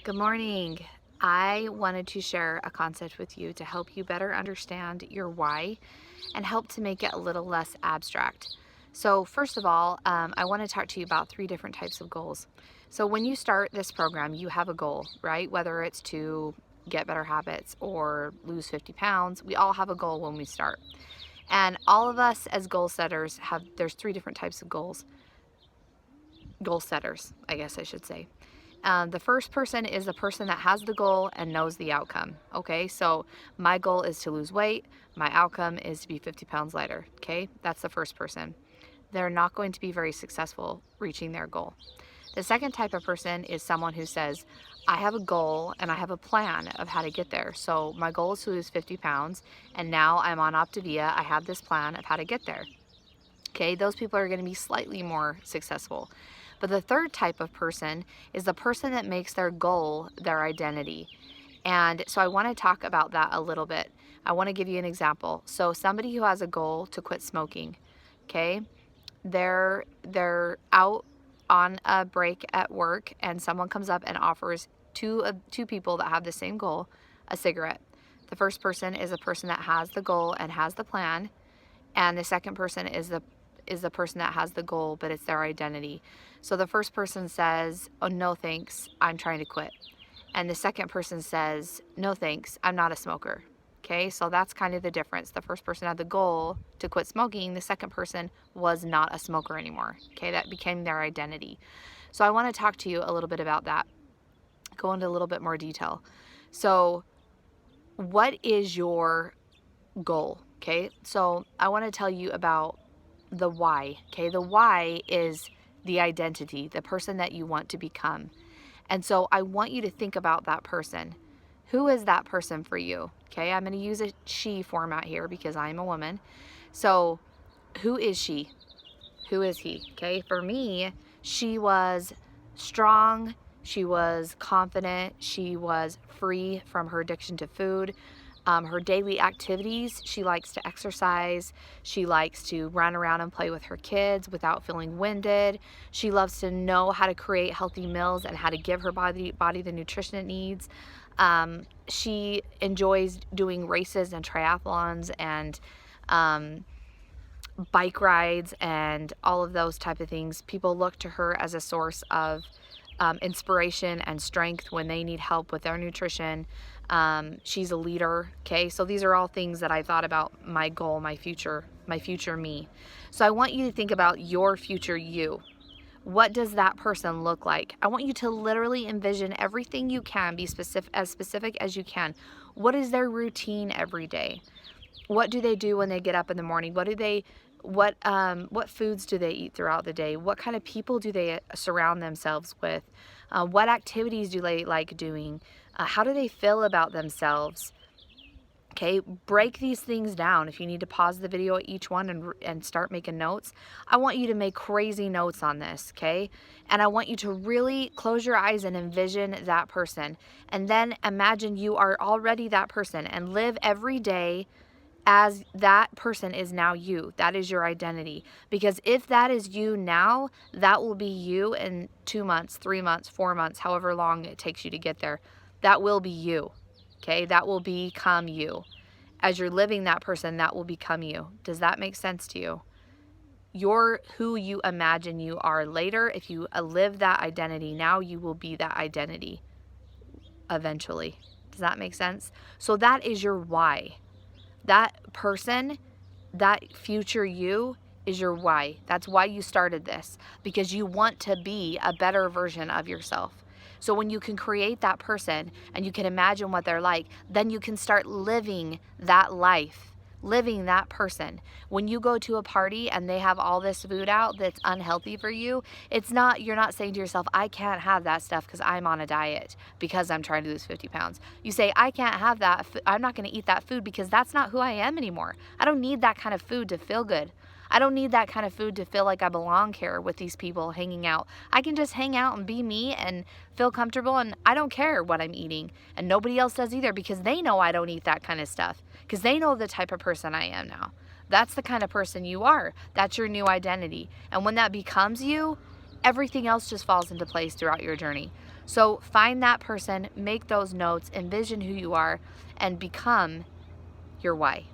Good morning. I wanted to share a concept with you to help you better understand your why and help to make it a little less abstract. So, first of all, I want to talk to you about three different types of goals. So, when you start this program, you have a goal, right? Whether it's to get better habits or lose 50 pounds, we all have a goal when we start. And all of us as goal setters there's three different types of goal setters, I guess I should say. The first person is the person that has the goal and knows the outcome. Okay, so my goal is to lose weight. My outcome is to be 50 pounds lighter. Okay, that's the first person. They're not going to be very successful reaching their goal. The second type of person is someone who says, I have a goal and I have a plan of how to get there. So my goal is to lose 50 pounds, and now I'm on Optavia. I have this plan of how to get there. Okay, those people are going to be slightly more successful. But the third type of person is the person that makes their goal their identity. And so I want to talk about that a little bit. I want to give you an example. So somebody who has a goal to quit smoking, okay, they're out on a break at work and someone comes up and offers two people that have the same goal a cigarette. The first person is a person that has the goal and has the plan, and the second person is the person that has the goal, but it's their identity. So the first person says, oh, no thanks, I'm trying to quit. And the second person says, no thanks, I'm not a smoker. Okay, so that's kind of the difference. The first person had the goal to quit smoking. The second person was not a smoker anymore. Okay, that became their identity. So I want to talk to you a little bit about that. Go into a little bit more detail. So what is your goal? Okay, so I want to tell you about the why. Okay, the why is the identity, the person that you want to become. And so I want you to think about that person. Who is that person for you? Okay, I'm going to use a she format here because I'm a woman. So who is she? Who is he? Okay, for me, she was strong, she was confident, she was free from her addiction to food. Her daily activities, she likes to exercise, she likes to run around and play with her kids without feeling winded. She loves to know how to create healthy meals and how to give her body the nutrition it needs. She enjoys doing races and triathlons and bike rides and all of those type of things. People look to her as a source of inspiration and strength when they need help with their nutrition. She's a leader. Okay, so these are all things that I thought about my goal, my future me. So I want you to think about your future you. What does that person look like? I want you to literally envision everything you can, be specific as you can. What is their routine every day? What do they do when they get up in the morning? What foods do they eat throughout the day? What kind of people do they surround themselves with? What activities do they like doing? How do they feel about themselves? Okay, break these things down. If you need to pause the video at each one and start making notes, I want you to make crazy notes on this, okay? And I want you to really close your eyes and envision that person. And then imagine you are already that person and live every day as that person is now you. That is your identity. Because if that is you now, that will be you in 2 months, 3 months, 4 months, however long it takes you to get there. That will be you. Okay, that will become you. As you're living that person, that will become you. Does that make sense to you? You're who you imagine you are later. If you live that identity now, you will be that identity eventually. Does that make sense? So that is your why. That person, that future you is your why. That's why you started this, because you want to be a better version of yourself. So when you can create that person and you can imagine what they're like, then you can start living that life, living that person. When you go to a party and they have all this food out that's unhealthy for you, you're not saying to yourself, I can't have that stuff because I'm on a diet because I'm trying to lose 50 pounds. You say, I can't have that. I'm not going to eat that food because that's not who I am anymore. I don't need that kind of food to feel good. I don't need that kind of food to feel like I belong here with these people hanging out. I can just hang out and be me and feel comfortable, and I don't care what I'm eating. And nobody else does either, because they know I don't eat that kind of stuff, because they know the type of person I am now. That's the kind of person you are. That's your new identity. And when that becomes you, everything else just falls into place throughout your journey. So find that person, make those notes, envision who you are, and become your why.